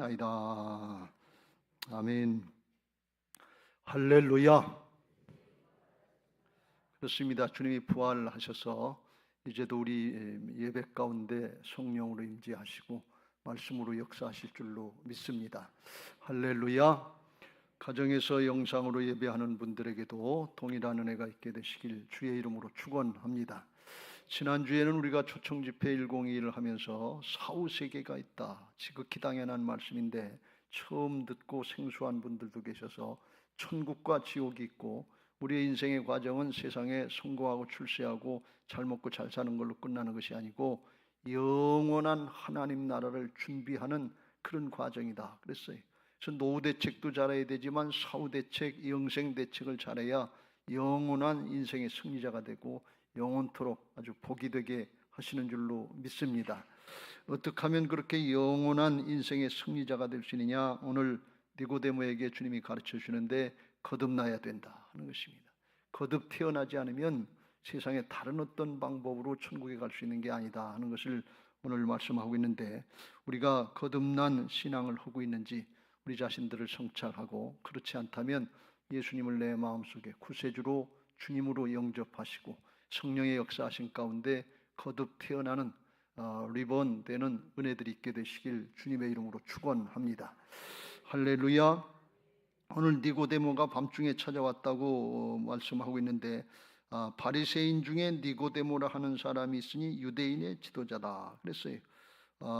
나이다. 아멘. 할렐루야. 그렇습니다. 주님이 부활하셔서 이제도 우리 예배 가운데 성령으로 임재하시고 말씀으로 역사하실 줄로 믿습니다. 할렐루야. 가정에서 영상으로 예배하는 분들에게도 동일한 은혜가 있게 되시길 주의 이름으로 축원합니다. 지난주에는 우리가 초청집회 102를 하면서 사후세계가 있다, 지극히 당연한 말씀인데 처음 듣고 생소한 분들도 계셔서 천국과 지옥이 있고 우리의 인생의 과정은 세상에 성공하고 출세하고 잘 먹고 잘 사는 걸로 끝나는 것이 아니고 영원한 하나님 나라를 준비하는 그런 과정이다 그랬어요. 그래서 노후 대책도 잘해야 되지만 사후 대책, 영생 대책을 잘해야 영원한 인생의 승리자가 되고 영원토록 아주 복이 되게 하시는 줄로 믿습니다. 어떻게 하면 그렇게 영원한 인생의 승리자가 될 수 있느냐? 오늘 니고데모에게 주님이 가르쳐 주시는데 거듭나야 된다 하는 것입니다. 거듭 태어나지 않으면 세상에 다른 어떤 방법으로 천국에 갈 수 있는 게 아니다 하는 것을 오늘 말씀하고 있는데, 우리가 거듭난 신앙을 하고 있는지 우리 자신들을 성찰하고, 그렇지 않다면 예수님을 내 마음속에 구세주로 주님으로 영접하시고 성령의 역사하신 가운데 거듭 태어나는 리본되는 은혜들이 있게 되시길 주님의 이름으로 축원합니다. 할렐루야. 오늘 니고데모가 밤중에 찾아왔다고 말씀하고 있는데, 바리새인 중에 니고데모라 하는 사람이 있으니 유대인의 지도자다 그랬어요.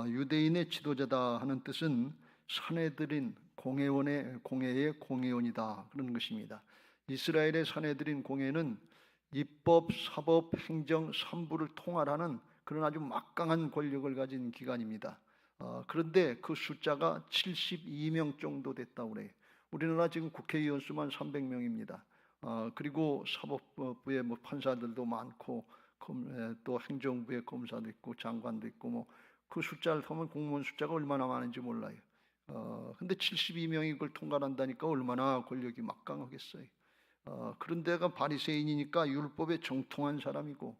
유대인의 지도자다 하는 뜻은 사내들인 공회의 공회원이다 그런 것입니다. 이스라엘의 사내들인 공회는 입법, 사법, 행정 3부를 통할하는 그런 아주 막강한 권력을 가진 기관입니다. 그런데 그 숫자가 72명 정도 됐다고 그래요. 우리나라 지금 국회의원 수만 300명입니다. 그리고 사법부에 판사들도 많고 또 행정부에 검사도 있고 장관도 있고 그 숫자를 보면 공무원 숫자가 얼마나 많은지 몰라요. 근데 72명이 그걸 통과한다니까 얼마나 권력이 막강하겠어요. 그런 데가 바리새인이니까 율법에 정통한 사람이고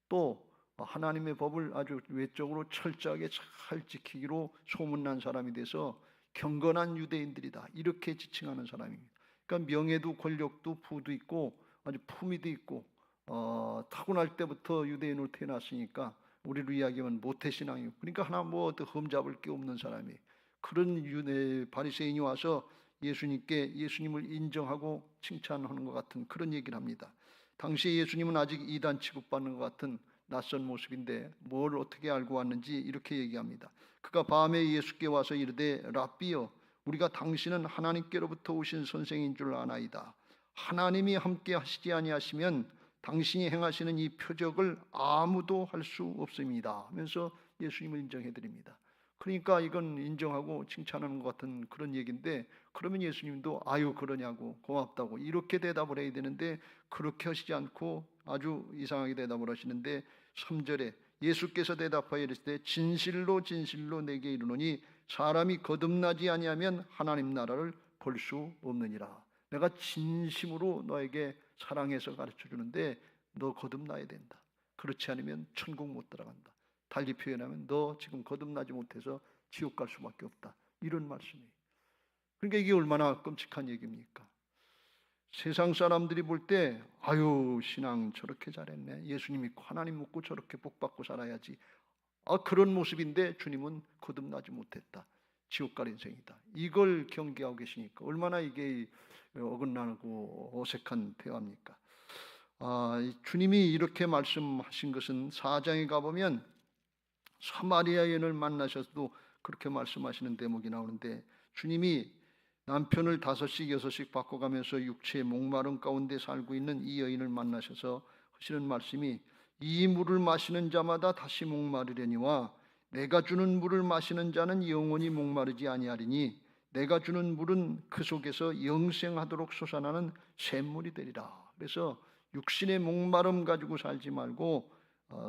또 하나님의 법을 아주 외적으로 철저하게 잘 지키기로 소문난 사람이 돼서 경건한 유대인들이다 이렇게 지칭하는 사람입니다. 그러니까 명예도 권력도 부도 있고 아주 품위도 있고 타고날 때부터 유대인으로 태어났으니까 우리로 이야기하면 모태신앙이고, 그러니까 하나 또 흠잡을 게 없는 사람이에요. 그런 바리새인이 와서 예수님을 인정하고 칭찬하는 것 같은 그런 얘기를 합니다. 당시에 예수님은 아직 이단 취급받는 것 같은 낯선 모습인데 뭘 어떻게 알고 왔는지 이렇게 얘기합니다. 그가 밤에 예수께 와서 이르되 랍비여, 우리가 당신은 하나님께로부터 오신 선생인 줄 아나이다. 하나님이 함께 하시지 아니하시면 당신이 행하시는 이 표적을 아무도 할 수 없습니다 하면서 예수님을 인정해 드립니다. 그러니까 이건 인정하고 칭찬하는 것 같은 그런 얘기인데, 그러면 예수님도 아유 그러냐고 고맙다고 이렇게 대답을 해야 되는데 그렇게 하시지 않고 아주 이상하게 대답을 하시는데 3절에 예수께서 대답하여 이르시되 진실로 진실로 내게 이르노니 사람이 거듭나지 아니하면 하나님 나라를 볼 수 없느니라. 내가 진심으로 너에게 사랑해서 가르쳐 주는데 너 거듭나야 된다. 그렇지 않으면 천국 못 들어간다. 달리 표현하면 너 지금 거듭나지 못해서 지옥 갈 수밖에 없다. 이런 말씀이에요. 그러니까 이게 얼마나 끔찍한 얘기입니까? 세상 사람들이 볼 때 아유 신앙 저렇게 잘했네, 예수님 믿고 하나님 믿고 저렇게 복받고 살아야지, 그런 모습인데 주님은 거듭나지 못했다, 지옥 갈 인생이다, 이걸 경계하고 계시니까 얼마나 이게 어긋나고 어색한 대화입니까? 주님이 이렇게 말씀하신 것은 4장에 가보면 사마리아 여인을 만나셔서도 그렇게 말씀하시는 대목이 나오는데, 주님이 남편을 5씩 6씩 바꿔가면서 육체의 목마름 가운데 살고 있는 이 여인을 만나셔서 하시는 말씀이 이 물을 마시는 자마다 다시 목마르려니와 내가 주는 물을 마시는 자는 영원히 목마르지 아니하리니 내가 주는 물은 그 속에서 영생하도록 솟아나는 샘물이 되리라. 그래서 육신의 목마름 가지고 살지 말고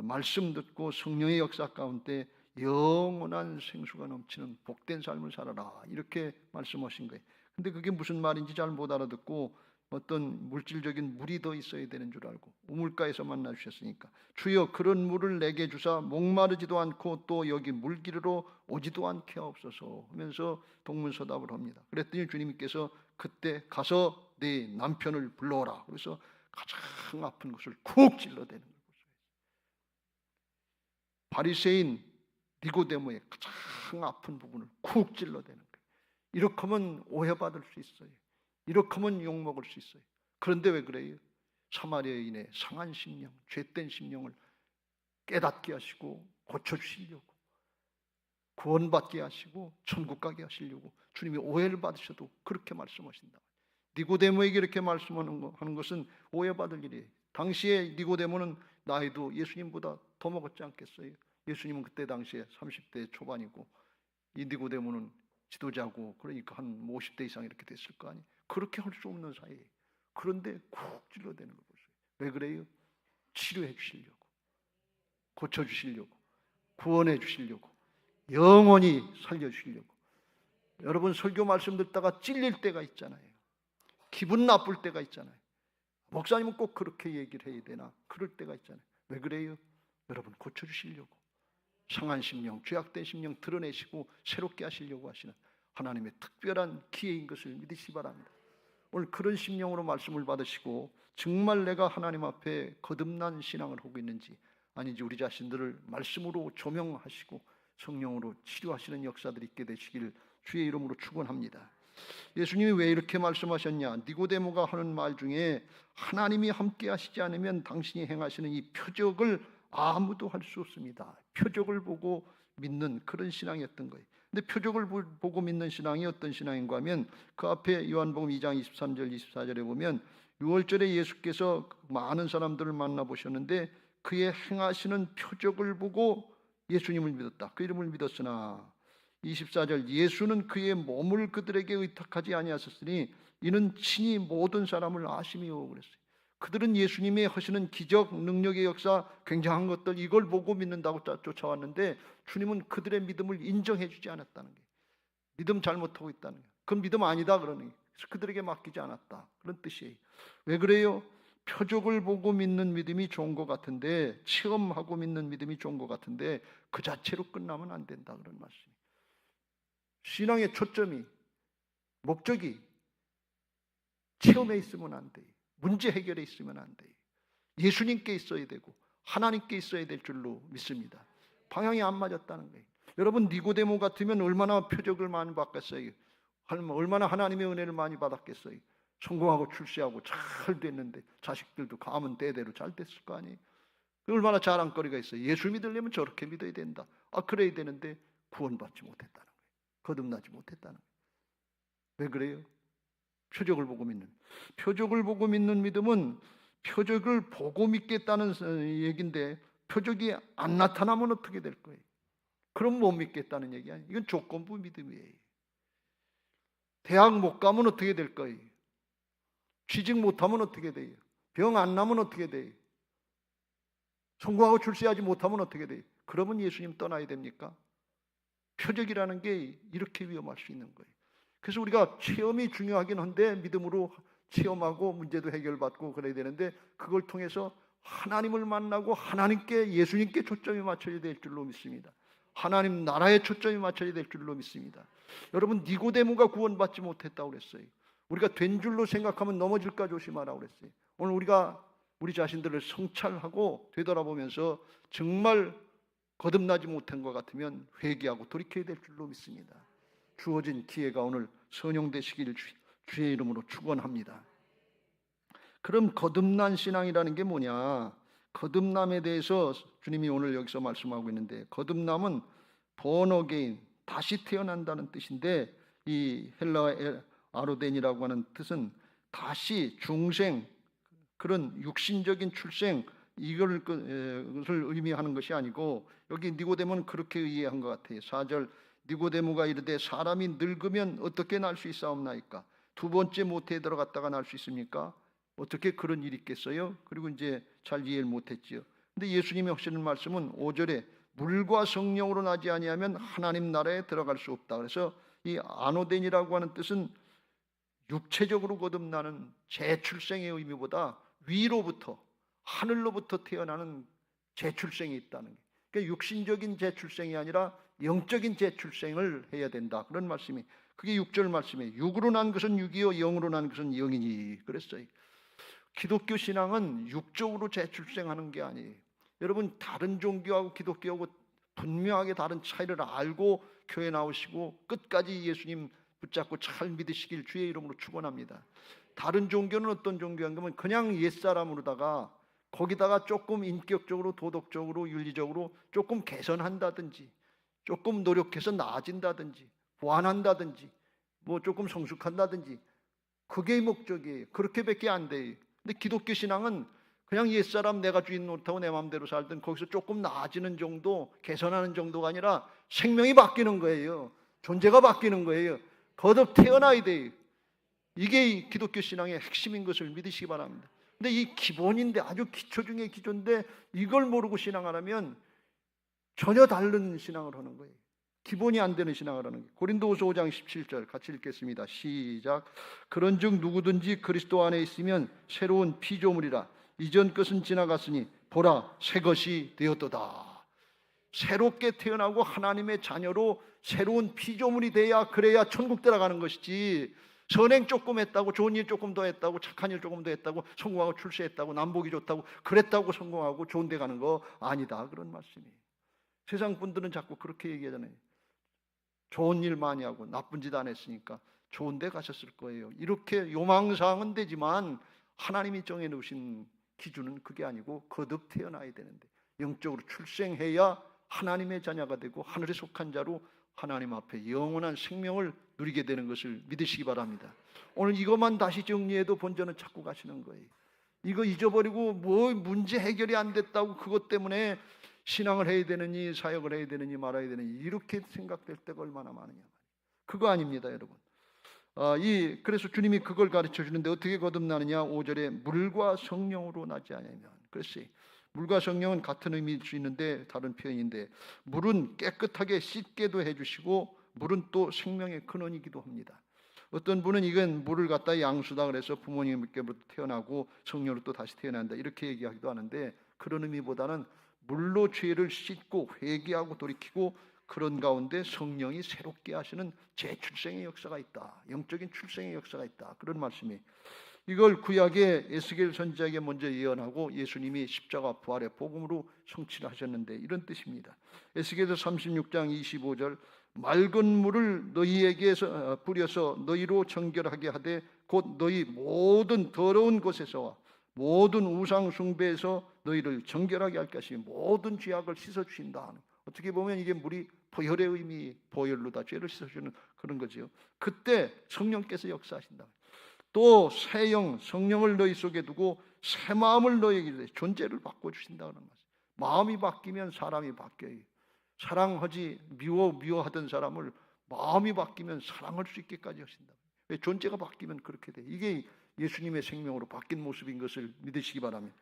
말씀 듣고 성령의 역사 가운데 영원한 생수가 넘치는 복된 삶을 살아라 이렇게 말씀하신 거예요. 근데 그게 무슨 말인지 잘 못 알아듣고 어떤 물질적인 물이 더 있어야 되는 줄 알고 우물가에서 만나 주셨으니까 주여 그런 물을 내게 주사 목마르지도 않고 또 여기 물기르러 오지도 않게 하옵소서 하면서 동문서답을 합니다. 그랬더니 주님께서 그때 가서 네 남편을 불러오라. 그래서 가장 아픈 곳을 쿡 찔러대는 거예요. 바리새인 니고데모의 가장 아픈 부분을 쿡 찔러대는 거예요. 이렇게 하면 오해받을 수 있어요. 이렇게 하면 욕먹을 수 있어요. 그런데 왜 그래요? 사마리아인의 상한 심령, 죄된 심령을 깨닫게 하시고 고쳐주시려고, 구원받게 하시고 천국 가게 하시려고 주님이 오해를 받으셔도 그렇게 말씀하신다. 니고데모에게 이렇게 말씀하는 것은 오해받을 일이에요. 당시에 니고데모는 나이도 예수님보다 더 먹었지 않겠어요? 예수님은 그때 당시에 30대 초반이고 이 니고데모는 지도자고 그러니까 한 50대 이상 이렇게 됐을 거 아니에요. 그렇게 할 수 없는 사이에 그런데 쿡 찔러대는 거 보세요. 왜 그래요? 치료해 주시려고, 고쳐 주시려고, 구원해 주시려고, 영원히 살려 주시려고. 여러분 설교 말씀 듣다가 찔릴 때가 있잖아요. 기분 나쁠 때가 있잖아요. 목사님은 꼭 그렇게 얘기를 해야 되나? 그럴 때가 있잖아요. 왜 그래요? 여러분 고쳐 주시려고, 상한 심령, 죄악된 심령 드러내시고 새롭게 하시려고 하시는 하나님의 특별한 기회인 것을 믿으시기 바랍니다. 오늘 그런 심령으로 말씀을 받으시고 정말 내가 하나님 앞에 거듭난 신앙을 하고 있는지 아닌지 우리 자신들을 말씀으로 조명하시고 성령으로 치료하시는 역사들이 있게 되시길 주의 이름으로 축원합니다. 예수님이 왜 이렇게 말씀하셨냐? 니고데모가 하는 말 중에 하나님이 함께 하시지 않으면 당신이 행하시는 이 표적을 아무도 할 수 없습니다. 표적을 보고 믿는 그런 신앙이었던 거예요. 근데 표적을 보고 믿는 신앙이 어떤 신앙인가 하면 그 앞에 요한복음 2장 23절 24절에 보면 6월절에 예수께서 많은 사람들을 만나보셨는데 그의 행하시는 표적을 보고 예수님을 믿었다. 그 이름을 믿었으나 24절 예수는 그의 몸을 그들에게 의탁하지 아니하셨으니 이는 친히 모든 사람을 아심이요 그랬어요. 그들은 예수님이 하시는 기적, 능력의 역사, 굉장한 것들 이걸 보고 믿는다고 쫓아왔는데 주님은 그들의 믿음을 인정해 주지 않았다는 거예요. 믿음 잘못하고 있다는 거예요. 그건 믿음 아니다 그러는 거예요. 그래서 그들에게 맡기지 않았다 그런 뜻이에요. 왜 그래요? 표적을 보고 믿는 믿음이 좋은 것 같은데 체험하고 믿는 믿음이 좋은 것 같은데 그 자체로 끝나면 안 된다 그런 말씀이에요. 신앙의 초점이 목적이 체험에 있으면 안 돼요. 문제 해결에 있으면 안 돼요. 예수님께 있어야 되고 하나님께 있어야 될 줄로 믿습니다. 방향이 안 맞았다는 거예요. 여러분 니고데모 같으면 얼마나 표적을 많이 받겠어요. 얼마나 하나님의 은혜를 많이 받았겠어요. 성공하고 출세하고 잘 됐는데 자식들도 가면 대대로 잘 됐을 거 아니에요. 얼마나 자랑거리가 있어요. 예수 믿으려면 저렇게 믿어야 된다. 그래야 되는데 구원받지 못했다는 거예요. 거듭나지 못했다는 거예요. 왜 그래요? 표적을 보고 믿는 믿음은 표적을 보고 믿겠다는 얘기인데 표적이 안 나타나면 어떻게 될 거예요? 그럼 못 믿겠다는 얘기 아니에요. 이건 조건부 믿음이에요. 대학 못 가면 어떻게 될 거예요? 취직 못하면 어떻게 돼요? 병 안 나면 어떻게 돼요? 성공하고 출세하지 못하면 어떻게 돼요? 그러면 예수님 떠나야 됩니까? 표적이라는 게 이렇게 위험할 수 있는 거예요. 그래서 우리가 체험이 중요하긴 한데 믿음으로 체험하고 문제도 해결받고 그래야 되는데 그걸 통해서 하나님을 만나고 하나님께 예수님께 초점이 맞춰야 될 줄로 믿습니다. 하나님 나라에 초점이 맞춰야 될 줄로 믿습니다. 여러분 니고데모가 구원받지 못했다고 그랬어요. 우리가 된 줄로 생각하면 넘어질까 조심하라고 그랬어요. 오늘 우리가 우리 자신들을 성찰하고 되돌아보면서 정말 거듭나지 못한 것 같으면 회개하고 돌이켜야 될 줄로 믿습니다. 주어진 기회가 오늘 선용되시기를 주의 이름으로 축원합니다. 그럼 거듭난 신앙이라는 게 뭐냐? 거듭남에 대해서 주님이 오늘 여기서 말씀하고 있는데 거듭남은 born again, 다시 태어난다는 뜻인데 이 헬라어 아로덴이라고 하는 뜻은 다시 중생, 그런 육신적인 출생 이걸 의미하는 것이 아니고 여기 니고데모는 그렇게 이해한 것 같아요. 4절 니고데모가 이르되 사람이 늙으면 어떻게 날 수 있사옵나이까? 두 번째 모태에 들어갔다가 날 수 있습니까? 어떻게 그런 일이 있겠어요? 그리고 이제 잘 이해를 못했지요. 근데 예수님이 하시는 말씀은 5절에 물과 성령으로 나지 아니하면 하나님 나라에 들어갈 수 없다. 그래서 이 아노덴이라고 하는 뜻은 육체적으로 거듭나는 재출생의 의미보다 위로부터, 하늘로부터 태어나는 재출생이 있다는 게, 그러니까 육신적인 재출생이 아니라 영적인 재출생을 해야 된다, 그런 말씀이, 그게 6절 말씀이에요. 육으로 난 것은 육이요 영으로 난 것은 영이니 그랬어요. 기독교 신앙은 육적으로 재출생하는 게 아니에요. 여러분, 다른 종교하고 기독교하고 분명하게 다른 차이를 알고 교회 나오시고 끝까지 예수님 붙잡고 잘 믿으시길 주의 이름으로 축원합니다. 다른 종교는 어떤 종교인가 하면 그냥 옛사람으로다가 거기다가 조금 인격적으로, 도덕적으로, 윤리적으로 조금 개선한다든지, 조금 노력해서 나아진다든지, 보완한다든지, 뭐 조금 성숙한다든지, 그게 목적이에요. 그렇게밖에 안 돼요. 근데 기독교 신앙은 그냥 옛사람 내가 주인 노릇하고 내 마음대로 살던 거기서 조금 나아지는 정도, 개선하는 정도가 아니라 생명이 바뀌는 거예요. 존재가 바뀌는 거예요. 거듭 태어나야 돼요. 이게 기독교 신앙의 핵심인 것을 믿으시기 바랍니다. 근데 이 기본인데, 아주 기초 중에 기초인데 이걸 모르고 신앙하려면 전혀 다른 신앙을 하는 거예요. 기본이 안 되는 신앙을 하는 거예요. 고린도후서 5장 17절 같이 읽겠습니다. 시작. 그런즉 누구든지 그리스도 안에 있으면 새로운 피조물이라. 이전 것은 지나갔으니 보라 새 것이 되었도다. 새롭게 태어나고 하나님의 자녀로 새로운 피조물이 돼야, 그래야 천국 들어가는 것이지, 선행 조금 했다고, 좋은 일 조금 더 했다고, 착한 일 조금 더 했다고, 성공하고 출세했다고, 남복이 좋다고, 그랬다고 성공하고 좋은 데 가는 거 아니다, 그런 말씀이에요. 세상 분들은 자꾸 그렇게 얘기하잖아요. 좋은 일 많이 하고 나쁜 짓 안 했으니까 좋은 데 가셨을 거예요. 이렇게 요망사항은 되지만 하나님이 정해놓으신 기준은 그게 아니고 거듭 태어나야 되는데, 영적으로 출생해야 하나님의 자녀가 되고 하늘에 속한 자로 하나님 앞에 영원한 생명을 누리게 되는 것을 믿으시기 바랍니다. 오늘 이것만 다시 정리해도 본전은 찾고 가시는 거예요. 이거 잊어버리고 뭐 문제 해결이 안 됐다고 그것 때문에 신앙을 해야 되느니 사역을 해야 되느니 말아야 되느니 이렇게 생각될 때가 얼마나 많으냐. 그거 아닙니다, 여러분. 그래서 주님이 그걸 가르쳐 주는데 어떻게 거듭나느냐. 5절에 물과 성령으로 나지 않으면. 그랬어요. 물과 성령은 같은 의미일 수 있는데 다른 표현인데, 물은 깨끗하게 씻게도 해주시고 물은 또 생명의 근원이기도 합니다. 어떤 분은 이건 물을 갖다 양수다 그래서 부모님께부터 태어나고 성령으로 또 다시 태어난다 이렇게 얘기하기도 하는데, 그런 의미보다는 물로 죄를 씻고 회개하고 돌이키고 그런 가운데 성령이 새롭게 하시는 재출생의 역사가 있다, 영적인 출생의 역사가 있다, 그런 말씀이. 이걸 구약의 에스겔 선지자에게 먼저 예언하고 예수님이 십자가 부활의 복음으로 성취를 하셨는데 이런 뜻입니다. 에스겔서 36장 25절 맑은 물을 너희에게서 뿌려서 너희로 정결하게 하되 곧 너희 모든 더러운 곳에서와 모든 우상 숭배에서 너희를 정결하게 할 것이 모든 죄악을 씻어주신다. 어떻게 보면 이게 물이 보혈의 의미, 보혈로다 죄를 씻어주는 그런 거죠. 그때 성령께서 역사하신다. 또 새 영, 성령을 너희 속에 두고 새 마음을 너희에게 주되 존재를 바꿔주신다는 말씀. 마음이 바뀌면 사람이 바뀌어요. 사랑하지 미워하던 사람을 마음이 바뀌면 사랑할 수 있게까지 하신다. 왜? 존재가 바뀌면 그렇게 돼. 이게 예수님의 생명으로 바뀐 모습인 것을 믿으시기 바랍니다.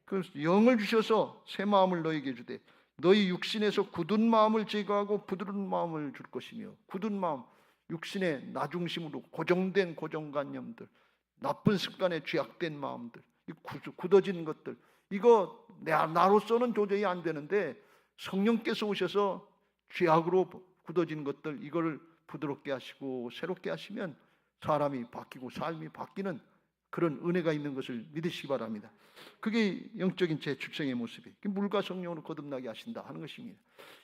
그래서 영을 주셔서 새 마음을 너희에게 주되 너희 육신에서 굳은 마음을 제거하고 부드러운 마음을 줄 것이며, 굳은 마음, 육신의 나중심으로 고정된 고정관념들, 나쁜 습관에 죄악된 마음들, 굳어진 것들, 이거 나로서는 도저히 안 되는데 성령께서 오셔서 죄악으로 굳어진 것들, 이거를 부드럽게 하시고 새롭게 하시면 사람이 바뀌고 삶이 바뀌는 그런 은혜가 있는 것을 믿으시기 바랍니다. 그게 영적인 재출생의 모습이에요. 물과 성령으로 거듭나게 하신다 하는 것입니다.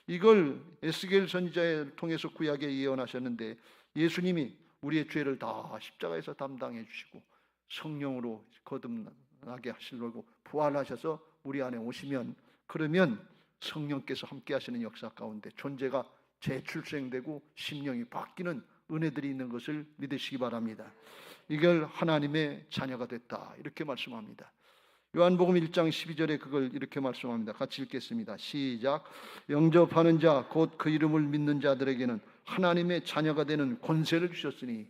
이걸 에스겔 선지자를 통해서 구약에 예언하셨는데, 예수님이 우리의 죄를 다 십자가에서 담당해 주시고 성령으로 거듭나게 하시려고 부활하셔서 우리 안에 오시면, 그러면 성령께서 함께 하시는 역사 가운데 존재가 재출생되고 심령이 바뀌는 은혜들이 있는 것을 믿으시기 바랍니다. 이걸 하나님의 자녀가 됐다 이렇게 말씀합니다. 요한복음 1장 12절에 그걸 이렇게 말씀합니다. 같이 읽겠습니다. 시작. 영접하는 자 곧 그 이름을 믿는 자들에게는 하나님의 자녀가 되는 권세를 주셨으니,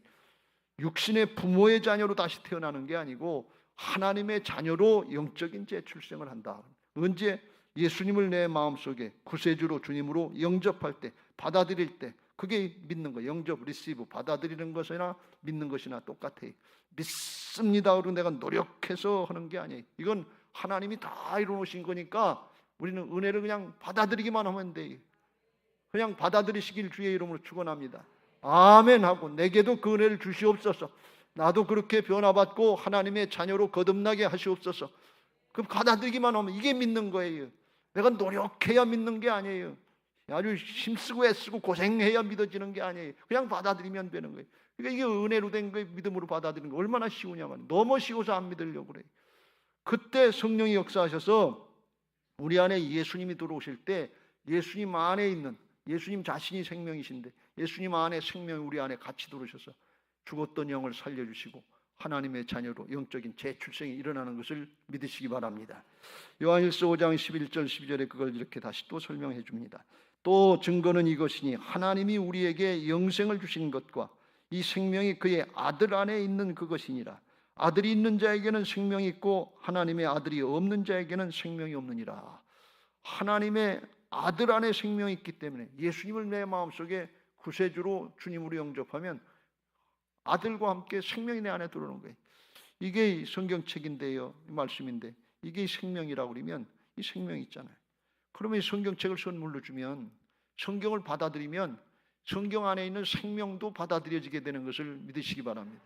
육신의 부모의 자녀로 다시 태어나는 게 아니고 하나님의 자녀로 영적인 재출생을 한다. 언제? 예수님을 내 마음속에 구세주로 주님으로 영접할 때, 받아들일 때, 그게 믿는 거예요. 영접, 리시브, 받아들이는 것이나 믿는 것이나 똑같아요. 믿습니다. 그리고 내가 노력해서 하는 게 아니에요. 이건 하나님이 다 이루어놓으신 거니까 우리는 은혜를 그냥 받아들이기만 하면 돼요. 그냥 받아들이시길 주의 이름으로 축원합니다. 아멘 하고 내게도 그 은혜를 주시옵소서. 나도 그렇게 변화받고 하나님의 자녀로 거듭나게 하시옵소서. 그럼 받아들이기만 하면 이게 믿는 거예요. 내가 노력해야 믿는 게 아니에요. 아주 힘쓰고 애쓰고 고생해야 믿어지는 게 아니에요. 그냥 받아들이면 되는 거예요. 그러니까 이게 은혜로 된 거예요. 믿음으로 받아들이는 거 얼마나 쉬우냐면 너무 쉬워서 안 믿으려고 그래요. 그때 성령이 역사하셔서 우리 안에 예수님이 들어오실 때 예수님 안에 있는 예수님 자신이 생명이신데 예수님 안에 생명이 우리 안에 같이 들어오셔서 죽었던 영을 살려주시고 하나님의 자녀로 영적인 재출생이 일어나는 것을 믿으시기 바랍니다. 요한일서 5장 11절 12절에 그걸 이렇게 다시 또 설명해 줍니다. 또 증거는 이것이니 하나님이 우리에게 영생을 주신 것과 이 생명이 그의 아들 안에 있는 그것이니라. 아들이 있는 자에게는 생명이 있고 하나님의 아들이 없는 자에게는 생명이 없느니라. 하나님의 아들 안에 생명이 있기 때문에 예수님을 내 마음속에 구세주로 주님으로 영접하면 아들과 함께 생명이 내 안에 들어오는 거예요. 이게 성경책인데요, 말씀인데 이게 생명이라고 그러면 이 생명이 있잖아요. 그러면 이 성경책을 선물로 주면 성경을 받아들이면 성경 안에 있는 생명도 받아들여지게 되는 것을 믿으시기 바랍니다.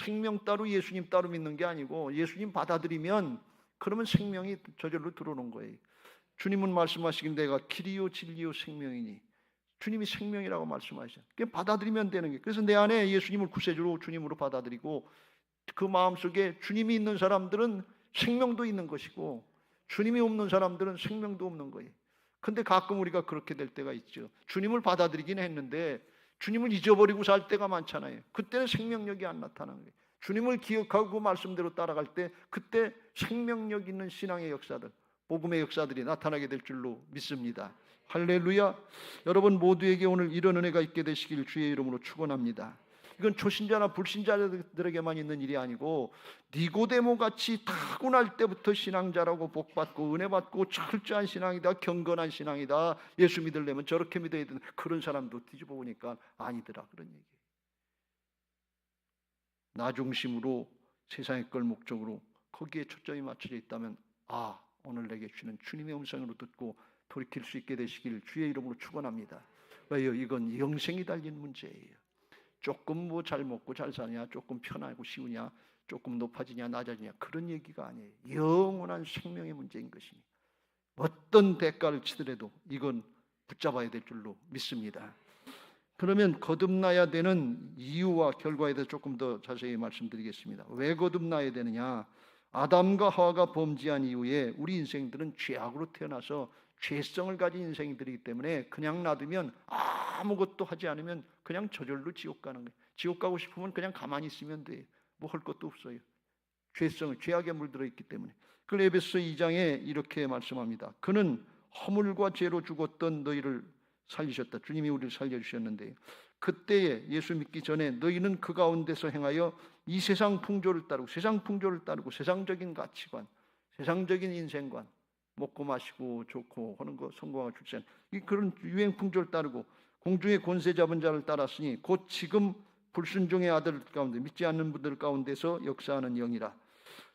생명 따로 예수님 따로 믿는 게 아니고 예수님 받아들이면 그러면 생명이 저절로 들어오는 거예요. 주님은 말씀하시긴 내가 길이요 진리요 생명이니 주님이 생명이라고 말씀하시죠. 받아들이면 되는 게 그래서 내 안에 예수님을 구세주로 주님으로 받아들이고 그 마음속에 주님이 있는 사람들은 생명도 있는 것이고 주님이 없는 사람들은 생명도 없는 거예요. 근데 가끔 우리가 그렇게 될 때가 있죠. 주님을 받아들이긴 했는데 주님을 잊어버리고 살 때가 많잖아요. 그때는 생명력이 안 나타나는 거예요. 주님을 기억하고 그 말씀대로 따라갈 때 그때 생명력 있는 신앙의 역사들, 복음의 역사들이 나타나게 될 줄로 믿습니다. 할렐루야. 여러분 모두에게 오늘 이런 은혜가 있게 되시길 주의 이름으로 축원합니다. 이건 초신자나 불신자들에게만 있는 일이 아니고 니고데모 같이 타고날 때부터 신앙자라고 복받고 은혜받고 철저한 신앙이다, 경건한 신앙이다, 예수 믿으려면 저렇게 믿어야 되는 그런 사람도 뒤집어 보니까 아니더라, 그런 얘기예요. 나 중심으로 세상의 걸 목적으로 거기에 초점이 맞춰져 있다면 오늘 내게 주는 주님의 음성으로 듣고 돌이킬 수 있게 되시길 주의 이름으로 축원합니다. 왜요? 이건 영생이 달린 문제예요. 조금 뭐 잘 먹고 잘 사냐, 조금 편하고 쉬우냐, 조금 높아지냐 낮아지냐 그런 얘기가 아니에요. 영원한 생명의 문제인 것이니 어떤 대가를 치더라도 이건 붙잡아야 될 줄로 믿습니다. 그러면 거듭나야 되는 이유와 결과에 대해서 조금 더 자세히 말씀드리겠습니다. 왜 거듭나야 되느냐? 아담과 하와가 범죄한 이후에 우리 인생들은 죄악으로 태어나서 죄성을 가진 인생들이기 때문에 그냥 놔두면 아무것도 하지 않으면 그냥 저절로 지옥 가는 거예요. 지옥 가고 싶으면 그냥 가만히 있으면 돼요. 뭐 할 것도 없어요. 죄성을 죄악에 물들어 있기 때문에. 그래서 에베소 2장에 이렇게 말씀합니다. 그는 허물과 죄로 죽었던 너희를 살리셨다. 주님이 우리를 살려주셨는데 그때에 예수 믿기 전에 너희는 그 가운데서 행하여 이 세상 풍조를 따르고 세상적인 가치관, 세상적인 인생관, 먹고 마시고 좋고 하는 거 성공하고 출세 그런 유행 풍조를 따르고 공중의 권세 잡은 자를 따랐으니 곧 지금 불순종의 아들 가운데 믿지 않는 분들 가운데서 역사하는 영이라.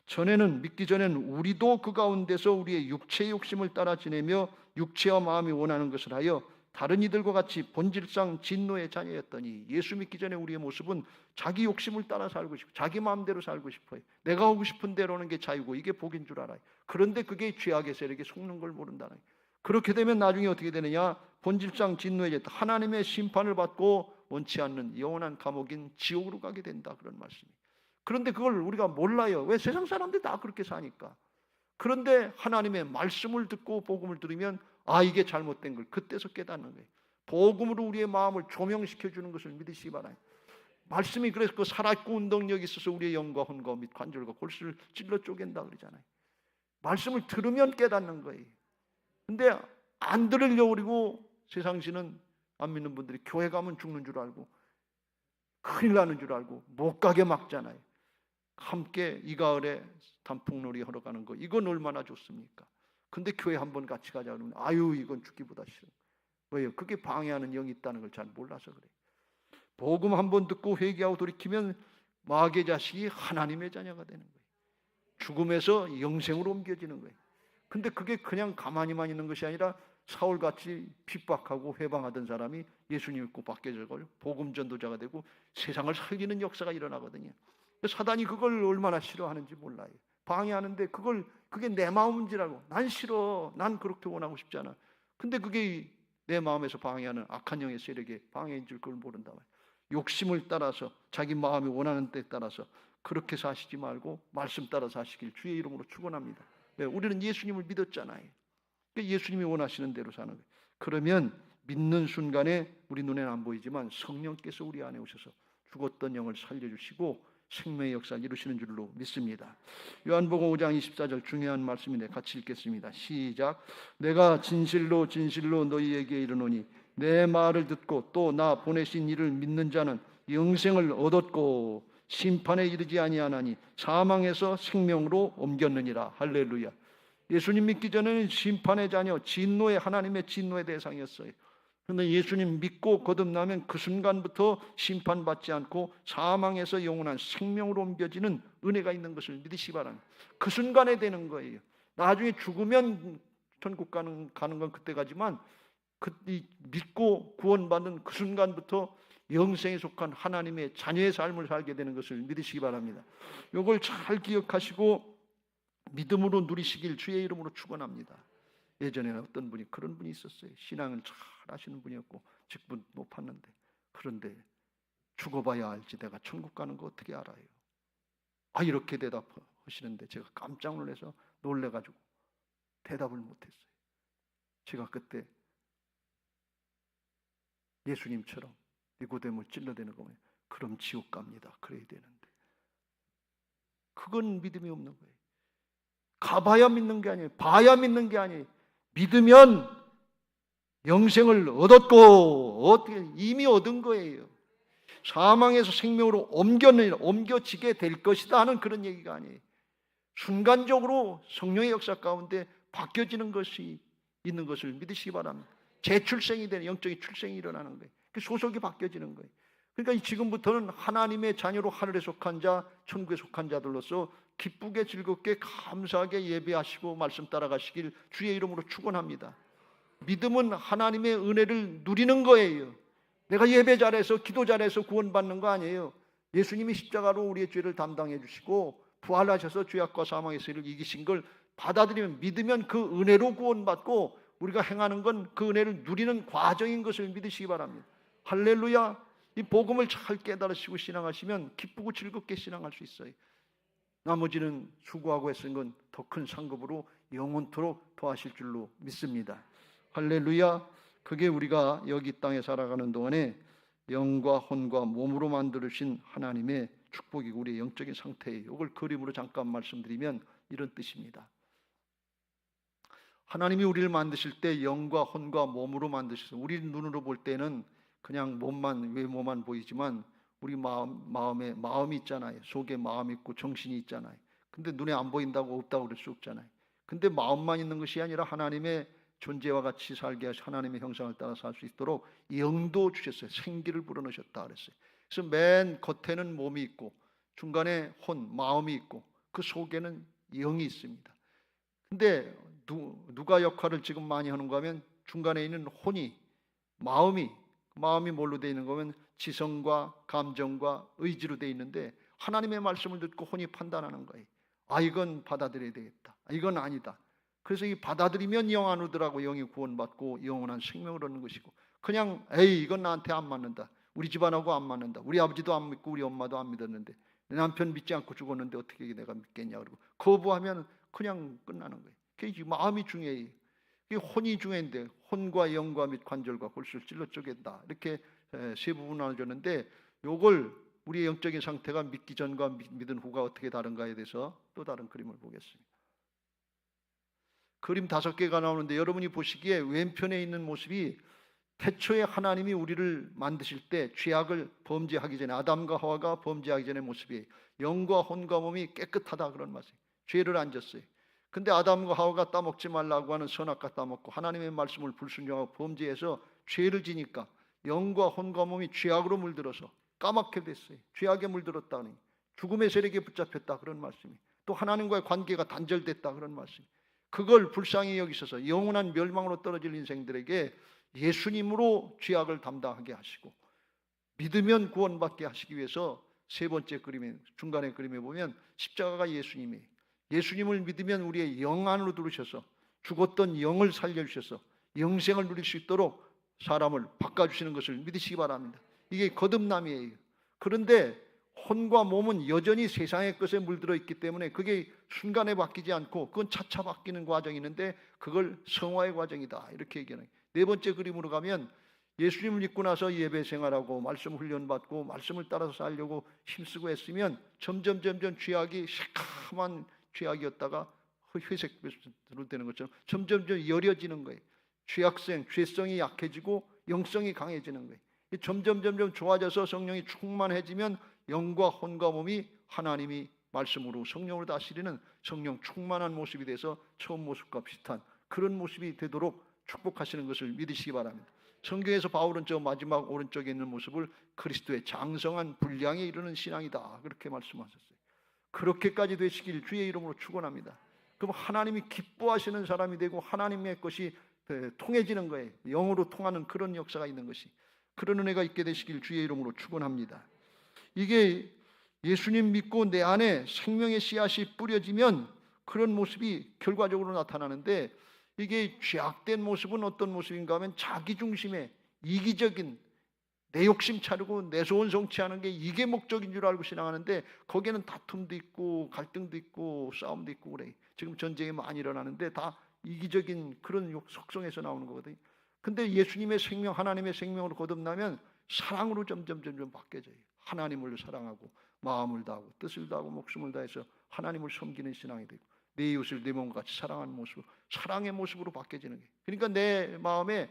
전에는 믿기 전에는 우리도 그 가운데서 우리의 육체의 욕심을 따라 지내며 육체와 마음이 원하는 것을 하여 다른 이들과 같이 본질상 진노의 자녀였더니 예수 믿기 전에 우리의 모습은 자기 욕심을 따라 살고 싶고 자기 마음대로 살고 싶어요. 내가 하고 싶은 대로 하는 게 자유고 이게 복인 줄 알아요. 그런데 그게 죄악의 세력에 속는 걸 모른다는 거예요. 그렇게 되면 나중에 어떻게 되느냐? 본질상 진노의 죄, 하나님의 심판을 받고 원치 않는 영원한 감옥인 지옥으로 가게 된다, 그런 말씀이에요. 그런데 그걸 우리가 몰라요. 왜? 세상 사람들이 다 그렇게 사니까. 그런데 하나님의 말씀을 듣고 복음을 들으면 이게 잘못된 걸 그때서 깨닫는 거예요. 복음으로 우리의 마음을 조명시켜 주는 것을 믿으시기 바라요. 말씀이 그래서 그 살아있고 운동력이 있어서 우리의 영과 혼과 및 관절과 골수를 찔러 쪼갠다 그러잖아요. 말씀을 들으면 깨닫는 거예요. 근데 안 들으려고 그러고 세상시는 안 믿는 분들이 교회 가면 죽는 줄 알고 큰일 나는 줄 알고 못 가게 막잖아요. 함께 이 가을에 단풍놀이 하러 가는 거 이건 얼마나 좋습니까? 근데 교회 한번 같이 가자 그러면 이건 죽기보다 싫어. 왜요? 그게 방해하는 영이 있다는 걸 잘 몰라서 그래요. 복음 한번 듣고 회개하고 돌이키면 마귀의 자식이 하나님의 자녀가 되는 거예요. 죽음에서 영생으로 옮겨지는 거예요. 근데 그게 그냥 가만히만 있는 것이 아니라 사울같이 핍박하고 회방하던 사람이 예수님 믿고 바뀌어져서 복음 전도자가 되고 세상을 살리는 역사가 일어나거든요. 사단이 그걸 얼마나 싫어하는지 몰라요. 방해하는데 그게 내 마음인지라고. 난 싫어. 난 그렇게 원하고 싶지 않아. 근데 그게 내 마음에서 방해하는 악한 영의 세력에 방해인 줄 그걸 모른다 말이에요. 욕심을 따라서 자기 마음이 원하는 데 따라서 그렇게 사시지 말고 말씀 따라 사시길 주의 이름으로 축원합니다. 왜? 우리는 예수님을 믿었잖아요. 예수님이 원하시는 대로 사는 거예요. 그러면 믿는 순간에 우리 눈에는 안 보이지만 성령께서 우리 안에 오셔서 죽었던 영을 살려주시고 생명의 역사를 이루시는 줄로 믿습니다. 요한복음 5장 24절 중요한 말씀인데 같이 읽겠습니다. 시작. 내가 진실로 진실로 너희에게 이르노니 내 말을 듣고 또 나 보내신 이를 믿는 자는 영생을 얻었고 심판에 이르지 아니하나니 사망에서 생명으로 옮겼느니라. 할렐루야. 예수님 믿기 전에는 심판의 자녀, 진노의 하나님의 진노의 대상이었어요. 그런데 예수님 믿고 거듭나면 그 순간부터 심판받지 않고 사망에서 영원한 생명으로 옮겨지는 은혜가 있는 것을 믿으시기 바랍니다. 그 순간에 되는 거예요. 나중에 죽으면 천국 가는 건 그때 가지만 믿고 구원받는 그 순간부터 영생에 속한 하나님의 자녀의 삶을 살게 되는 것을 믿으시기 바랍니다. 이걸 잘 기억하시고 믿음으로 누리시길 주의 이름으로 축원합니다. 예전에는 어떤 분이 그런 분이 있었어요. 신앙을 잘 하시는 분이었고 직분 높았는데 그런데 죽어봐야 알지 내가 천국 가는 거 어떻게 알아요? 이렇게 대답하시는데 제가 깜짝 놀라서 놀래가지고 대답을 못했어요. 제가 그때 예수님처럼 니고데모를 찔러대는 거면 그럼 지옥 갑니다. 그래야 되는데 그건 믿음이 없는 거예요. 가봐야 믿는 게 아니에요. 봐야 믿는 게 아니에요. 믿으면 영생을 얻었고 어떻게 이미 얻은 거예요. 사망에서 생명으로 옮겨지게 될 것이다 하는 그런 얘기가 아니에요. 순간적으로 성령의 역사 가운데 바뀌어지는 것이 있는 것을 믿으시기 바랍니다. 재출생이 되는 영적인 출생이 일어나는 거예요. 소속이 바뀌어지는 거예요. 그러니까 지금부터는 하나님의 자녀로 하늘에 속한 자, 천국에 속한 자들로서 기쁘게 즐겁게 감사하게 예배하시고 말씀 따라가시길 주의 이름으로 축원합니다. 믿음은 하나님의 은혜를 누리는 거예요. 내가 예배 잘해서 기도 잘해서 구원받는 거 아니에요. 예수님이 십자가로 우리의 죄를 담당해 주시고 부활하셔서 죄악과 사망의 세를 이기신 걸 받아들이면 믿으면 그 은혜로 구원받고 우리가 행하는 건 그 은혜를 누리는 과정인 것을 믿으시기 바랍니다. 할렐루야. 이 복음을 잘 깨달으시고 신앙하시면 기쁘고 즐겁게 신앙할 수 있어요. 나머지는 수고하고 애쓴 건 더 큰 상급으로 영원토록 더하실 줄로 믿습니다. 할렐루야. 그게 우리가 여기 땅에 살아가는 동안에 영과 혼과 몸으로 만들으신 하나님의 축복이 우리의 영적인 상태예요. 이걸 그림으로 잠깐 말씀드리면 이런 뜻입니다. 하나님이 우리를 만드실 때 영과 혼과 몸으로 만드셨어요. 우리 눈으로 볼 때는 그냥 외모만 보이지만 우리 마음이 있잖아요. 속에 마음이 있고 정신이 있잖아요. 근데 눈에 안 보인다고 없다고 그럴 수 없잖아요. 근데 마음만 있는 것이 아니라 하나님의 존재와 같이 살게 하시 하나님의 형상을 따라 살 수 있도록 영도 주셨어요. 생기를 불어넣으셨다 그랬어요. 그래서 맨 겉에는 몸이 있고 중간에 마음이 있고 그 속에는 영이 있습니다. 근데 누가 역할을 지금 많이 하는가 하면 중간에 있는 마음이 뭘로 되어 있는 거면 지성과 감정과 의지로 되어 있는데 하나님의 말씀을 듣고 혼이 판단하는 거예요. 이건 받아들여야 되겠다. 이건 아니다. 그래서 이 받아들이면 영 안으로들하고 영이 구원받고 영원한 생명을 얻는 것이고 그냥 이건 나한테 안 맞는다. 우리 집안하고 안 맞는다. 우리 아버지도 안 믿고 우리 엄마도 안 믿었는데 내 남편 믿지 않고 죽었는데 어떻게 내가 믿겠냐 그러고 거부하면 그냥 끝나는 거예요. 그게 마음이 중요해요. 그게 혼이 중요한데 혼과 영과 및 관절과 골수를 찔러 쪼갠다. 이렇게 세 부분 나눠줬는데 요걸 우리의 영적인 상태가 믿기 전과 믿은 후가 어떻게 다른가에 대해서 또 다른 그림을 보겠습니다. 그림 5개가 나오는데 여러분이 보시기에 왼편에 있는 모습이 태초에 하나님이 우리를 만드실 때 죄악을 범죄하기 전에 아담과 하와가 범죄하기 전의 모습이에요. 영과 혼과 몸이 깨끗하다 그런 말이에요. 죄를 안 졌어요. 근데 아담과 하와가 따먹지 말라고 하는 선악과 따먹고 하나님의 말씀을 불순종하고 범죄해서 죄를 지니까 영과 혼과 몸이 죄악으로 물들어서 까맣게 됐어요. 죄악에 물들었다니 죽음의 세력에 붙잡혔다 그런 말씀이. 또 하나님과의 관계가 단절됐다 그런 말씀. 그걸 불쌍히 여기셔서 영원한 멸망으로 떨어질 인생들에게 예수님으로 죄악을 담당하게 하시고 믿으면 구원받게 하시기 위해서 세 번째 그림에 중간에 그림에 보면 십자가가 예수님이에요. 예수님을 믿으면 우리의 영 안으로 들으셔서 죽었던 영을 살려주셔서 영생을 누릴 수 있도록 사람을 바꿔주시는 것을 믿으시기 바랍니다. 이게 거듭남이에요. 그런데 혼과 몸은 여전히 세상의 것에 물들어 있기 때문에 그게 순간에 바뀌지 않고 그건 차차 바뀌는 과정이 있는데 그걸 성화의 과정이다 이렇게 얘기하는 거예요. 네 번째 그림으로 가면 예수님을 믿고 나서 예배 생활하고 말씀 훈련받고 말씀을 따라서 살려고 힘쓰고 했으면 점점 죄악이 새카만 죄악이었다가 회색빛으로 되는 것처럼 점점 여려지는 거예요. 죄성이 약해지고 영성이 강해지는 거예요. 점점 좋아져서 성령이 충만해지면 영과 혼과 몸이 하나님이 말씀으로 성령으로 다스리는 성령 충만한 모습이 돼서 처음 모습과 비슷한 그런 모습이 되도록 축복하시는 것을 믿으시기 바랍니다. 성경에서 바울은 저 마지막 오른쪽에 있는 모습을 그리스도의 장성한 분량에 이르는 신앙이다 그렇게 말씀하셨어요. 그렇게까지 되시길 주의 이름으로 축원합니다. 그럼 하나님이 기뻐하시는 사람이 되고 하나님의 것이 통해지는 거예요. 영으로 통하는 그런 역사가 있는 것이. 그런 은혜가 있게 되시길 주의 이름으로 축원합니다. 이게 예수님 믿고 내 안에 생명의 씨앗이 뿌려지면 그런 모습이 결과적으로 나타나는데 이게 죄악된 모습은 어떤 모습인가 하면 자기중심의 이기적인 내 욕심 차리고 내 소원 성취하는 게 이게 목적인 줄 알고 신앙하는데 거기에는 다툼도 있고 갈등도 있고 싸움도 있고 그래. 지금 전쟁이 많이 일어나는데 다 이기적인 그런 속성에서 나오는 거거든요. 근데 예수님의 생명, 하나님의 생명으로 거듭나면 사랑으로 점점 바뀌어져요. 하나님을 사랑하고 마음을 다하고 뜻을 다하고 목숨을 다해서 하나님을 섬기는 신앙이 되고 내 이웃을 내 몸과 같이 사랑하는 모습으로 사랑의 모습으로 바뀌어지는 거예요. 그러니까 내 마음에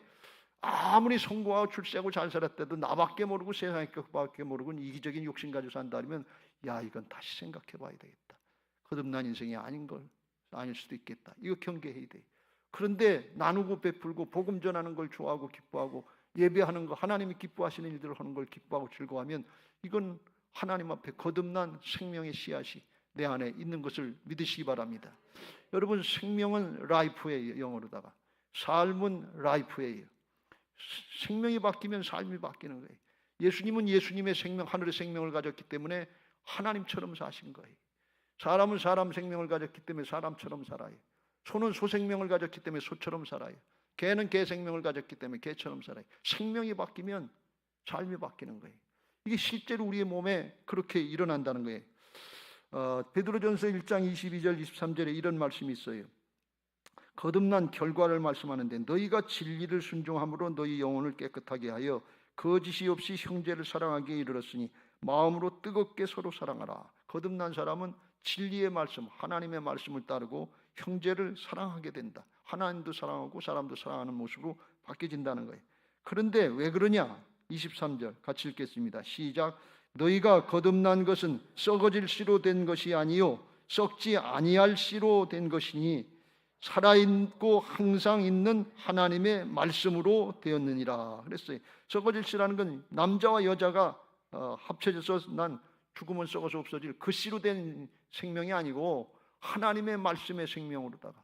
아무리 성공하고 출세하고 잘 살았대도 나밖에 모르고 세상의 것밖에 모르고 이기적인 욕심 가지고 산다 그러면 야 이건 다시 생각해 봐야 되겠다. 거듭난 인생이 아닐 수도 있겠다. 이거 경계해야 돼. 그런데 나누고 베풀고 복음 전하는 걸 좋아하고 기뻐하고 예배하는 거 하나님이 기뻐하시는 일들을 하는 걸 기뻐하고 즐거워하면 이건 하나님 앞에 거듭난 생명의 씨앗이 내 안에 있는 것을 믿으시기 바랍니다. 여러분 생명은 라이프예요. 영어로다가 삶은 라이프예요. 생명이 바뀌면 삶이 바뀌는 거예요. 예수님은 예수님의 생명, 하늘의 생명을 가졌기 때문에 하나님처럼 사신 거예요. 사람은 사람 생명을 가졌기 때문에 사람처럼 살아요. 소는 소 생명을 가졌기 때문에 소처럼 살아요. 개는 개 생명을 가졌기 때문에 개처럼 살아요. 생명이 바뀌면 삶이 바뀌는 거예요. 이게 실제로 우리의 몸에 그렇게 일어난다는 거예요. 베드로전서 1장 22절 23절에 이런 말씀이 있어요. 거듭난 결과를 말씀하는데 너희가 진리를 순종함으로 너희 영혼을 깨끗하게 하여 거짓이 없이 형제를 사랑하기에 이르렀으니 마음으로 뜨겁게 서로 사랑하라. 거듭난 사람은 진리의 말씀, 하나님의 말씀을 따르고 형제를 사랑하게 된다. 하나님도 사랑하고 사람도 사랑하는 모습으로 바뀌어진다는 거예요. 그런데 왜 그러냐? 23절 같이 읽겠습니다. 시작. 너희가 거듭난 것은 썩어질 씨로 된 것이 아니요 썩지 아니할 씨로 된 것이니 살아있고 항상 있는 하나님의 말씀으로 되었느니라 그랬어요. 썩어질 씨라는 건 남자와 여자가 합쳐져서 난 죽으면 썩어서 없어질 그 씨로 된 생명이 아니고 하나님의 말씀의 생명으로다가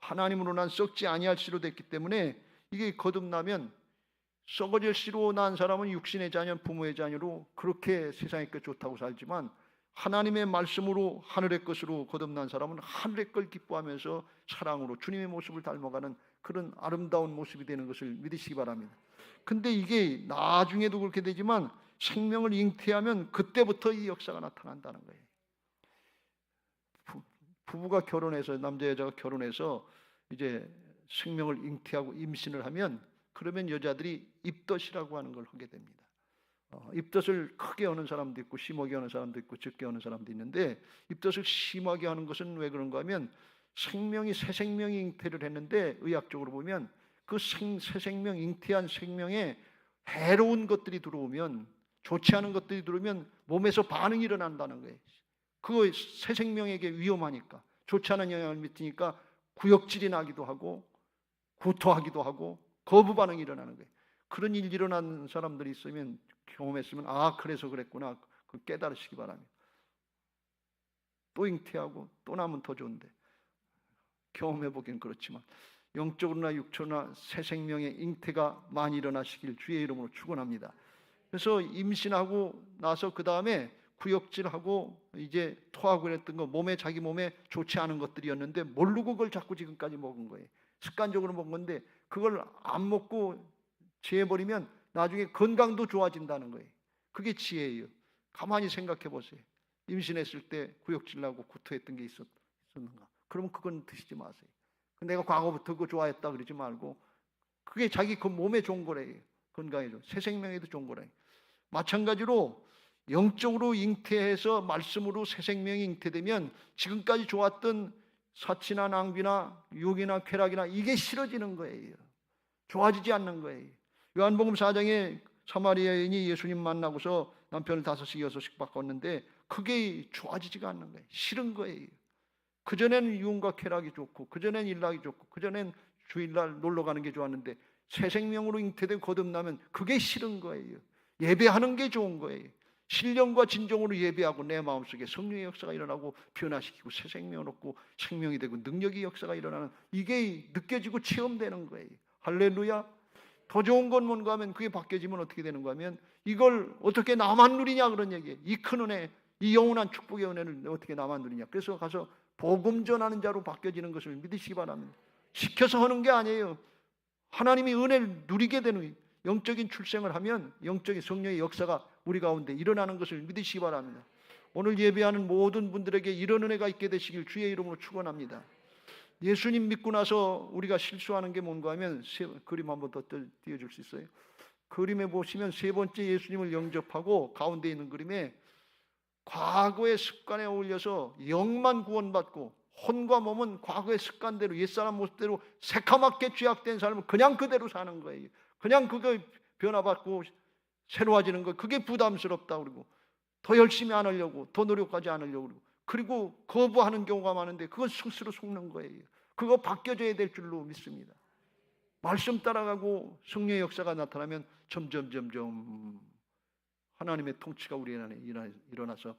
하나님으로 난 썩지 아니할 씨로 됐기 때문에 이게 거듭나면 썩어질 씨로 난 사람은 육신의 자녀, 부모의 자녀로 그렇게 세상의 것 좋다고 살지만 하나님의 말씀으로 하늘의 것으로 거듭난 사람은 하늘의 걸 기뻐하면서 사랑으로 주님의 모습을 닮아가는 그런 아름다운 모습이 되는 것을 믿으시기 바랍니다. 근데 이게 나중에도 그렇게 되지만 생명을 잉태하면 그때부터 이 역사가 나타난다는 거예요. 부부가 결혼해서 남자 여자가 결혼해서 이제 생명을 잉태하고 임신을 하면 그러면 여자들이 입덧이라고 하는 걸 하게 됩니다. 입덧을 크게 하는 사람도 있고 심하게 하는 사람도 있고 적게 하는 사람도 있는데 입덧을 심하게 하는 것은 왜 그런가 하면 생명이 새 생명이 잉태를 했는데 의학적으로 보면 그 새 생명 잉태한 생명에 해로운 것들이 들어오면 좋지 않은 것들이 들어오면 몸에서 반응이 일어난다는 거예요. 그 새 생명에게 위험하니까 좋지 않은 영향을 미치니까 구역질이 나기도 하고 구토하기도 하고 거부 반응이 일어나는 거예요. 그런 일 일어난 사람들이 있으면, 경험했으면 그래서 그랬구나, 그 깨달으시기 바랍니다. 또 잉태하고 또 나면 더 좋은데, 경험해보긴 그렇지만 영적으로나 육체나 새 생명의 잉태가 많이 일어나시길 주의 이름으로 축원합니다. 그래서 임신하고 나서 그 다음에 구역질하고 이제 토하고 그랬던 거, 자기 몸에 좋지 않은 것들이었는데 모르고 그걸 자꾸 지금까지 먹은 거예요. 습관적으로 먹은 건데, 그걸 안 먹고 제해버리면 나중에 건강도 좋아진다는 거예요. 그게 지혜예요. 가만히 생각해 보세요. 임신했을 때 구역질나고 구토했던 게 있었는가? 그러면 그건 드시지 마세요. 내가 과거부터 그거 좋아했다 그러지 말고, 그게 자기 그 몸에 좋은 거래요. 건강에 좋은, 새 생명에도 좋은 거래요. 마찬가지로 영적으로 잉태해서 말씀으로 새 생명이 잉태되면 지금까지 좋았던 사치나 낭비나 욕이나 쾌락이나 이게 싫어지는 거예요. 좋아지지 않는 거예요. 요한복음 4장에 사마리아 여인이 예수님 만나고서 남편을 5씩 6씩 바꿨는데 그게 좋아지지가 않는 거예요. 싫은 거예요. 그전에는 유흥과 쾌락이 좋고, 그전엔 일락이 좋고, 그전엔 주일날 놀러 가는 게 좋았는데 새 생명으로 잉태되고 거듭나면 그게 싫은 거예요. 예배하는 게 좋은 거예요. 신령과 진정으로 예배하고 내 마음속에 성령의 역사가 일어나고 변화시키고 새 생명을 얻고 생명이 되고 능력의 역사가 일어나는, 이게 느껴지고 체험되는 거예요. 할렐루야. 더 좋은 건 뭔가 하면, 그게 바뀌어지면 어떻게 되는가 하면, 이걸 어떻게 나만 누리냐 그런 얘기예요. 이 큰 은혜, 이 영원한 축복의 은혜를 어떻게 나만 누리냐. 그래서 가서 복음 전하는 자로 바뀌어지는 것을 믿으시기 바랍니다. 시켜서 하는 게 아니에요. 하나님이 은혜를 누리게 되는, 영적인 출생을 하면 영적인 성령의 역사가 우리 가운데 일어나는 것을 믿으시기 바랍니다. 오늘 예배하는 모든 분들에게 이런 은혜가 있게 되시길 주의 이름으로 축원합니다. 예수님 믿고 나서 우리가 실수하는 게 뭔가 하면, 그림 한번 더 띄워줄 수 있어요? 그림에 보시면 세 번째 예수님을 영접하고 가운데 있는 그림에 과거의 습관에 어울려서 영만 구원받고 혼과 몸은 과거의 습관대로 옛사람 모습대로 새카맣게 죄악된 삶을 그냥 그대로 사는 거예요. 그냥 그거 변화받고 새로워지는 거, 그게 부담스럽다 그러고 더 열심히 안 하려고, 더 노력하지 않으려고 그리고 거부하는 경우가 많은데 그건 스스로 속는 거예요. 그거 바뀌어져야 될 줄로 믿습니다. 말씀 따라가고 성령의 역사가 나타나면 점점 하나님의 통치가 우리 안에 일어나서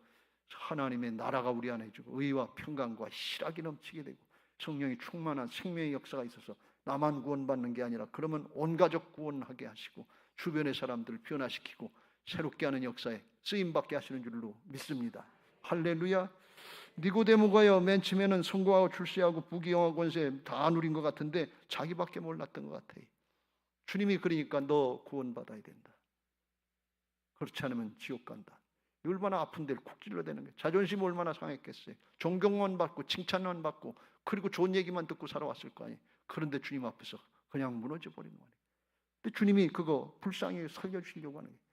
하나님의 나라가 우리 안에 주고 의와 평강과 희락이 넘치게 되고 성령이 충만한 생명의 역사가 있어서 나만 구원받는 게 아니라, 그러면 온 가족 구원하게 하시고 주변의 사람들을 변화시키고 새롭게 하는 역사에 쓰임받게 하시는 줄로 믿습니다. 할렐루야. 니고데모가요, 맨 처음에는 성공하고 출세하고 부귀영화 권세 다 누린 것 같은데 자기밖에 몰랐던 것 같아요. 주님이 그러니까 너 구원받아야 된다. 그렇지 않으면 지옥 간다. 얼마나 아픈 데를 쿡 찔러대는 거예요. 자존심이 얼마나 상했겠어요. 존경만 받고 칭찬만 받고 그리고 좋은 얘기만 듣고 살아왔을 거 아니에요. 그런데 주님 앞에서 그냥 무너져 버린 거예요. 근데 주님이 그거 불쌍히 살려주시려고 하는 거예요.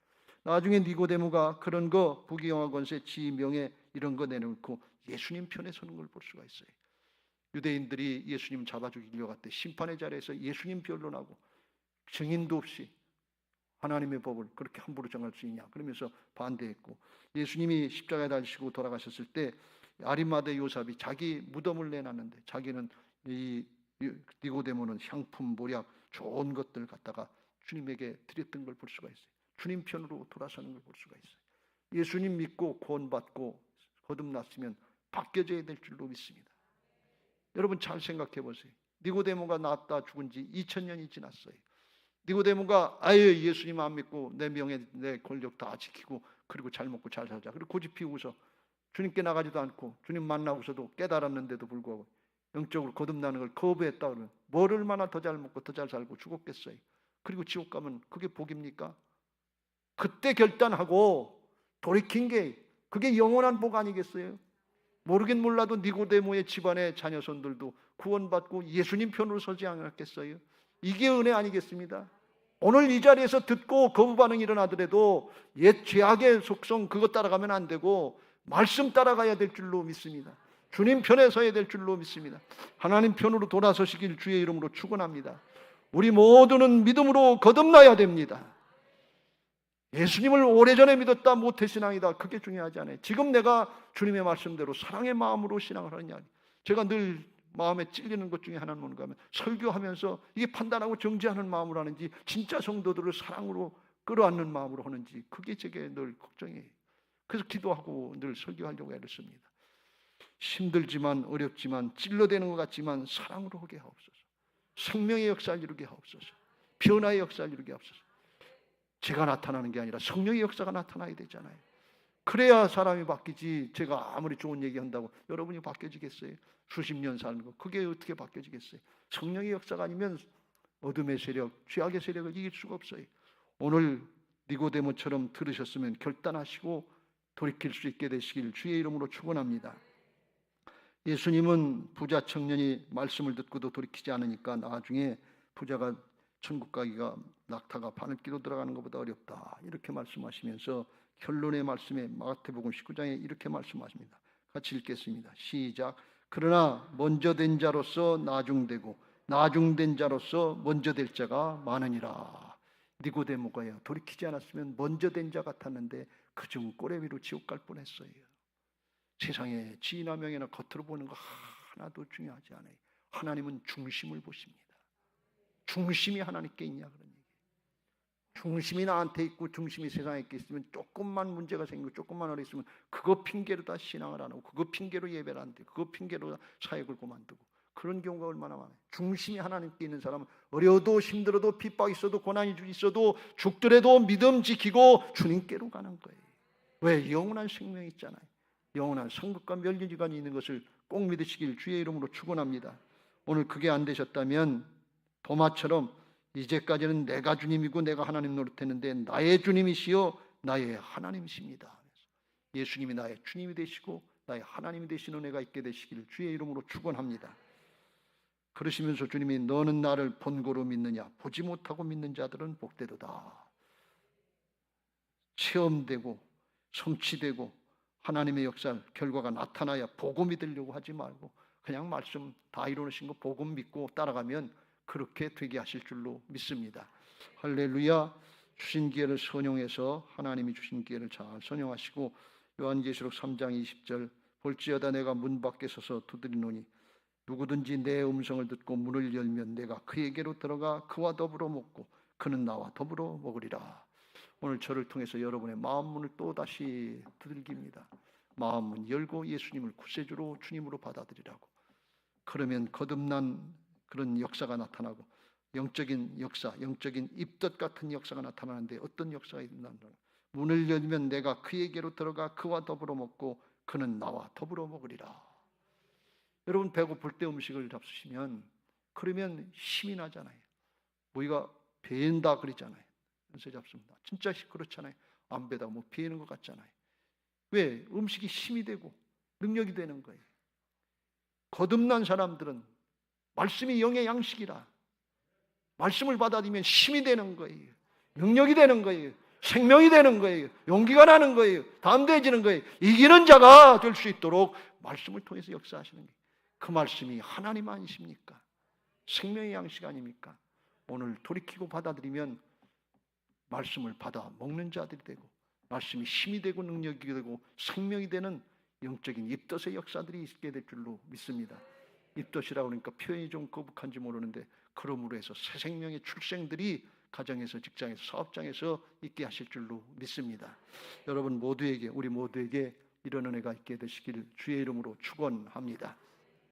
나중에 니고데모가 그런 거 부귀영화 권세 지 명예 이런 거 내놓고 예수님 편에 서는 걸 볼 수가 있어요. 유대인들이 예수님 잡아 죽이려고 할 때 심판의 자리에서 예수님 변론하고 증인도 없이 하나님의 법을 그렇게 함부로 정할 수 있냐 그러면서 반대했고, 예수님이 십자가에 달리시고 돌아가셨을 때 아리마대 요삽이 자기 무덤을 내놨는데 자기는 이 니고데모는 향품 모략 좋은 것들 갖다가 주님에게 드렸던 걸 볼 수가 있어요. 주님 편으로 돌아서는 걸 볼 수가 있어요. 예수님 믿고 구원받고 거듭났으면 바뀌어져야 될 줄로 믿습니다. 여러분 잘 생각해 보세요. 니고데모가 낳았다 죽은 지 2000년이 지났어요. 니고데모가 아예 예수님 안 믿고 내 명예 내 권력 다 지키고 그리고 잘 먹고 잘 살자, 그리고 고집 피우고서 주님께 나가지도 않고 주님 만나고서도 깨달았는데도 불구하고 영적으로 거듭나는 걸 거부했다 그러면 뭘 얼마나 더 잘 먹고 더 잘 살고 죽었겠어요. 그리고 지옥 가면 그게 복입니까? 그때 결단하고 돌이킨 게 그게 영원한 복 아니겠어요? 모르긴 몰라도 니고데모의 집안의 자녀손들도 구원받고 예수님 편으로 서지 않았겠어요? 이게 은혜 아니겠습니다? 오늘 이 자리에서 듣고 거부 반응이 일어나더라도 옛 죄악의 속성 그거 따라가면 안 되고 말씀 따라가야 될 줄로 믿습니다. 주님 편에 서야 될 줄로 믿습니다. 하나님 편으로 돌아서시길 주의 이름으로 축원합니다. 우리 모두는 믿음으로 거듭나야 됩니다. 예수님을 오래전에 믿었다 모태신앙이다 그게 중요하지 않아요. 지금 내가 주님의 말씀대로 사랑의 마음으로 신앙을 하느냐. 제가 늘 마음에 찔리는 것 중에 하나는 뭔가 하면 설교하면서 이게 판단하고 정죄하는 마음으로 하는지 진짜 성도들을 사랑으로 끌어안는 마음으로 하는지 그게 제게 늘 걱정이에요. 그래서 기도하고 늘 설교하려고 애를 씁니다. 힘들지만 어렵지만 찔러대는 것 같지만 사랑으로 하게 하옵소서. 생명의 역사를 이루게 하옵소서. 변화의 역사를 이루게 하옵소서. 제가 나타나는 게 아니라 성령의 역사가 나타나야 되잖아요. 그래야 사람이 바뀌지. 제가 아무리 좋은 얘기한다고 여러분이 바뀌어지겠어요? 수십 년 사는 거 그게 어떻게 바뀌어지겠어요? 성령의 역사가 아니면 어둠의 세력, 죄악의 세력을 이길 수가 없어요. 오늘 니고데모처럼 들으셨으면 결단하시고 돌이킬 수 있게 되시길 주의 이름으로 축원합니다. 예수님은 부자 청년이 말씀을 듣고도 돌이키지 않으니까 나중에 부자가 천국 가기가 낙타가 바늘기로 들어가는 것보다 어렵다 이렇게 말씀하시면서 결론의 말씀에 마태복음 19장에 이렇게 말씀하십니다. 같이 읽겠습니다. 시작. 그러나 먼저 된 자로서 나중되고 나중된 자로서 먼저 될 자가 많으니라. 니고데모가요 돌이키지 않았으면 먼저 된 자 같았는데 그중 꼬레비로 지옥 갈 뻔했어요. 세상에 지위나 명예나 겉으로 보는 거 하나도 중요하지 않아요. 하나님은 중심을 보십니다. 중심이 하나님께 있냐 그런 얘기예요. 중심이 나한테 있고 중심이 세상에 있으면 조금만 문제가 생기고 조금만 어려 있으면 그거 핑계로 다 신앙을 안 하고 그거 핑계로 예배를 안 되고 그거 핑계로 사역을 그만두고 그런 경우가 얼마나 많아요. 중심이 하나님께 있는 사람은 어려워도 힘들어도 핍박 있어도 고난이 있어도 죽더라도 믿음 지키고 주님께로 가는 거예요. 왜? 영원한 생명이 있잖아요. 영원한 성국과 멸류관이 있는 것을 꼭 믿으시길 주의 이름으로 축원합니다. 오늘 그게 안 되셨다면 도마처럼 이제까지는 내가 주님이고 내가 하나님 노릇했는데 나의 주님이시요 나의 하나님이십니다. 예수님이 나의 주님이 되시고 나의 하나님이 되시는 은혜가 있게 되시기를 주의 이름으로 축원합니다. 그러시면서 주님이 너는 나를 본고로 믿느냐 보지 못하고 믿는 자들은 복되도다. 체험되고 성취되고 하나님의 역사 결과가 나타나야 보고 믿으려고 하지 말고 그냥 말씀 다 이루신 거 보고 믿고 따라가면 그렇게 되게 하실 줄로 믿습니다. 할렐루야. 주신 기회를 선용해서 하나님이 주신 기회를 잘 선용하시고 요한계시록 3장 20절 볼지어다 내가 문 밖에 서서 두드리노니 누구든지 내 음성을 듣고 문을 열면 내가 그에게로 들어가 그와 더불어 먹고 그는 나와 더불어 먹으리라. 오늘 저를 통해서 여러분의 마음문을 또다시 두들깁니다. 마음문 열고 예수님을 구세주로 주님으로 받아들이라고. 그러면 거듭난 그런 역사가 나타나고 영적인 역사, 영적인 입덧 같은 역사가 나타나는데 어떤 역사가 있는가? 문을 열면 내가 그에게로 들어가 그와 더불어 먹고 그는 나와 더불어 먹으리라. 여러분 배고플 때 음식을 잡수시면 그러면 힘이 나잖아요. 우리가 배인다 그러잖아요. 그래서 잡습니다. 진짜 그렇잖아요. 안 배다 뭐 배이는 것 같잖아요. 왜? 음식이 힘이 되고 능력이 되는 거예요. 거듭난 사람들은 말씀이 영의 양식이라 말씀을 받아들이면 힘이 되는 거예요. 능력이 되는 거예요. 생명이 되는 거예요. 용기가 나는 거예요. 담대해지는 거예요. 이기는 자가 될 수 있도록 말씀을 통해서 역사하시는 거예요. 그 말씀이 하나님 아니십니까? 생명의 양식 아닙니까? 오늘 돌이키고 받아들이면 말씀을 받아 먹는 자들이 되고 말씀이 힘이 되고 능력이 되고 생명이 되는 영적인 입덧의 역사들이 있게 될 줄로 믿습니다. 입덧이라고 그러니까 표현이 좀 거북한지 모르는데 그러므로 해서 새 생명의 출생들이 가정에서 직장에서 사업장에서 있게 하실 줄로 믿습니다. 여러분 모두에게 우리 모두에게 이런 은혜가 있게 되시길 주의 이름으로 축원합니다.